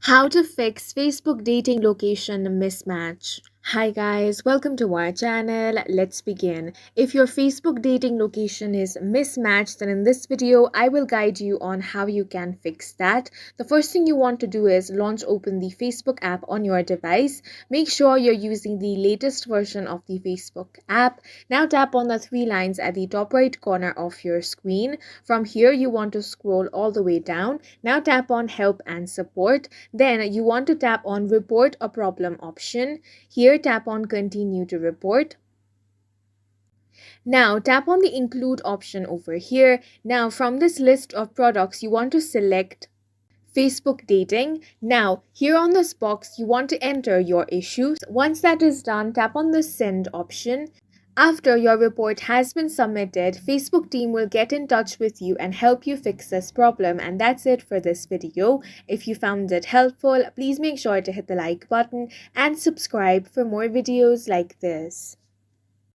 How to fix Facebook dating location mismatch. Hi guys, welcome to our channel. Let's begin. If your Facebook dating location is mismatched, then in this video I will guide you on how you can fix that. The first thing you want to do is open the Facebook app on your device. Make sure you're using the latest version of the Facebook app. Now tap on the three lines at the top right corner of your screen. From here you want to scroll all the way down. Now tap on help and support. Then you want to tap on report a problem option. Here tap on continue to report. Now tap on the include option over here. Now from this list of products you want to select Facebook dating. Now here on this box you want to enter your issues. Once that is done, tap on the send option. After your report has been submitted, Facebook team will get in touch with you and help you fix this problem. And that's it for this video. If you found it helpful, please make sure to hit the like button and subscribe for more videos like this.